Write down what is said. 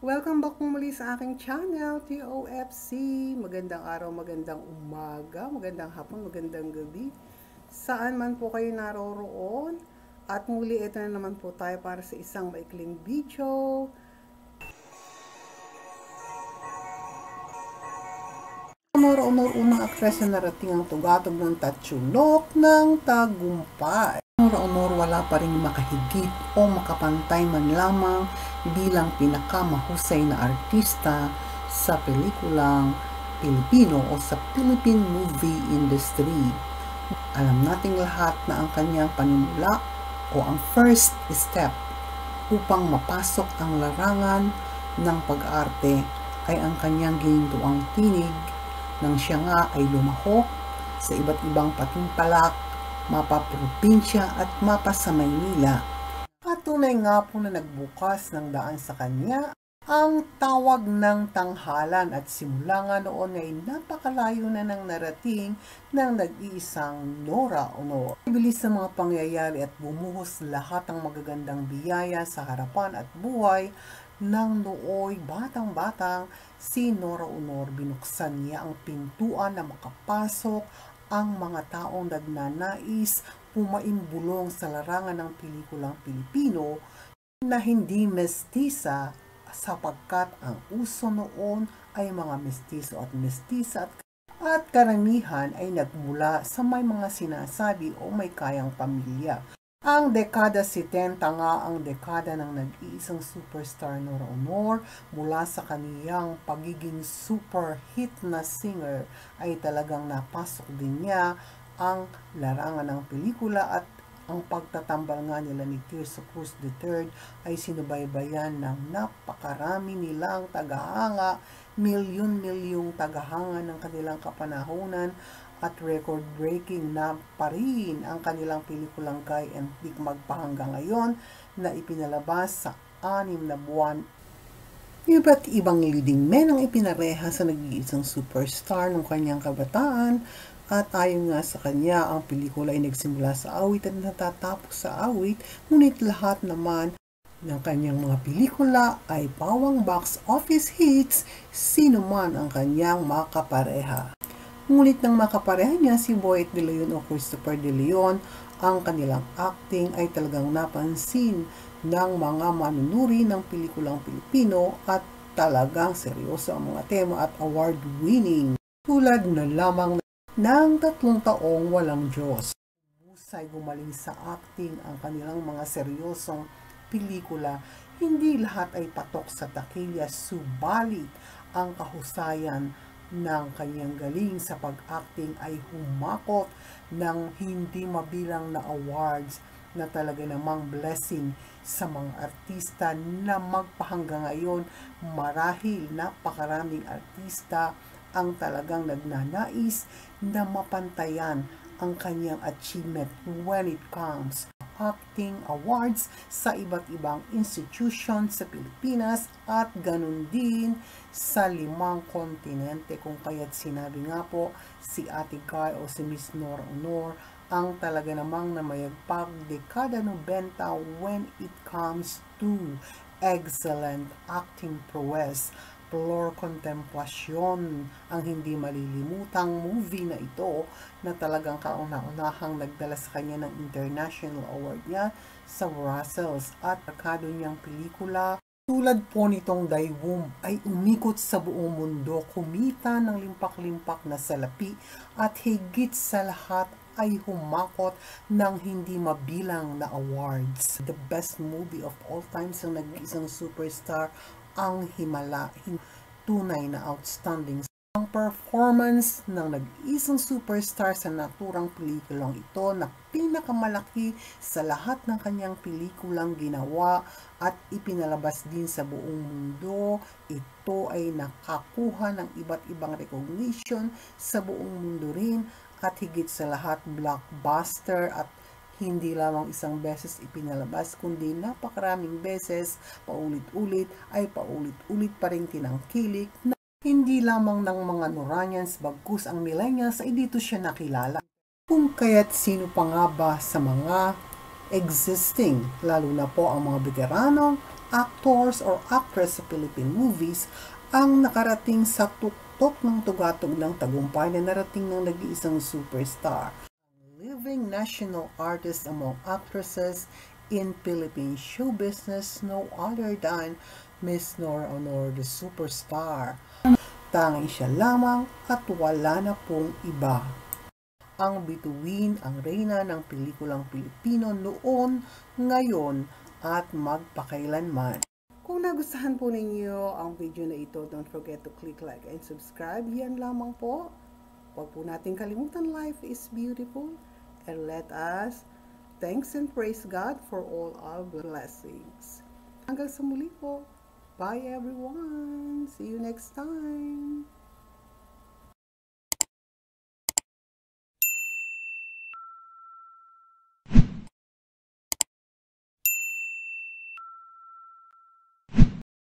Welcome back po muli sa aking channel, TOFC. Magandang araw, magandang umaga, magandang hapon, magandang gabi. Saan man po kayo naroroon. At muli, ito na naman po tayo para sa isang maikling video. Honor-honor unang aktres na narating ang tugatog ng Tatsulok ng Tagumpay. Honor-honor wala pa rin makahigit o makapantay man lamang bilang pinakamahusay na artista sa pelikulang Pilipino o sa Philippine movie industry. Alam nating lahat na ang kanyang panimula o ang first step upang mapasok ang larangan ng pag-arte ay ang kanyang ginintuang tinig nang siya nga ay lumahok sa iba't ibang patimpalak, mapaprobinsya at mapa sa Maynila. At tunay nga po na nagbukas ng daan sa kanya ang tawag ng tanghalan at simula nga noon ay napakalayo na ng narating ng nag-iisang Nora Honor. Bilis ng mga pangyayari at bumuhos lahat ng magagandang biyaya sa harapan at buhay ng nooy batang-batang si Nora Honor. Binuksan niya ang pintuan na makapasok ang mga taong nagnanais pumaimbulong sa larangan ng pelikulang Pilipino na hindi mestisa sapagkat ang uso noon ay mga mestizo at mestisa at karamihan ay nagmula sa may mga sinasabi o may kayang pamilya. Ang dekada 70 nga ang dekada ng nag-iisang superstar Nora Honor. Mula sa kaniyang pagiging super hit na singer ay talagang napasok din niya ang larangan ng pelikula at ang pagtatambal nga nila ni Tirso Cruz III ay sinubaybayan ng napakarami nilang tagahanga, milyon-milyong tagahanga ng kanilang kapanahunan at record-breaking na pa rin ang kanilang pelikulang Guy and Peak magpahanggang ngayon na ipinalabas sa 6 na buwan. Iba't ibang leading men ang ipinareha sa nag-iisang superstar ng kanyang kabataan at ayon nga sa kanya, ang pelikula ay nagsimula sa awit at natatapos sa awit, ngunit lahat naman ng kanyang mga pelikula ay pawang box office hits, sino man ang kanyang makapareha. Ngunit nang makapareha niya si Boyet De Leon o Christopher De Leon, ang kanilang acting ay talagang napansin ng mga manunuri ng pelikulang Pilipino at talagang seryoso ang mga tema at award-winning. Tulad na lamang ng 3 taong walang Diyos. Husay gumaling sa acting ang kanilang mga seryosong pelikula. Hindi lahat ay patok sa takilya, subalit ang kahusayan ng kanyang galing sa pag-acting ay humakot ng hindi mabilang na awards na talaga namang blessing sa mga artista na magpahanggang ngayon. Marahil napakaraming artista ang talagang nagnanais na mapantayan ang kanyang achievement when it comes acting awards sa iba't ibang institution sa Pilipinas at ganun din sa 5 kontinente, kung kaya't sinabi nga po si Ate Guy o si Miss Nora Honor ang talaga namang namayagpag dekada 90 when it comes to excellent acting prowess. Flor Contemplasyon ang hindi malilimutang movie na ito na talagang kauna-unahang nagdala sa kanya ng international award niya sa Brussels at arkado niyang pelikula. Tulad po nitong Daywum ay umikot sa buong mundo, kumita ng limpak-limpak na salapi at higit sa lahat ay humakot ng hindi mabilang na awards. The best movie of all time sa nag-iisang superstar ang Himala, tunay na outstanding. Ang performance ng nag-iisang superstar sa naturang pelikulang ito na pinakamalaki sa lahat ng kanyang pelikulang ginawa at ipinalabas din sa buong mundo. Ito ay nakakuha ng iba't ibang recognition sa buong mundo rin at higit sa lahat blockbuster at hindi lamang isang beses ipinalabas kundi napakaraming beses, paulit-ulit pa rin tinangkilik na hindi lamang ng mga Noranians bagkus ang millennials ay dito siya nakilala. Kung kaya't sino pa nga ba sa mga existing, lalo na po ang mga veterano actors or actress sa Philippine movies ang nakarating sa tuktok ng tugatog ng tagumpay na narating ng nag-iisang superstar. Living national artist among actresses in Philippine show business, no other than Miss Nora Honor, the superstar. Tanging siya lamang at wala na pong iba. Ang bituin, ang reyna ng pelikulang Pilipino noon, ngayon, at magpakailanman. Kung nagustuhan po ninyo ang video na ito, don't forget to click like and subscribe. Yan lamang po. Huwag po natin kalimutan, life is beautiful. And let us thanks and praise God for all our blessings. Hanggang sa muli po. Bye everyone. See you next time.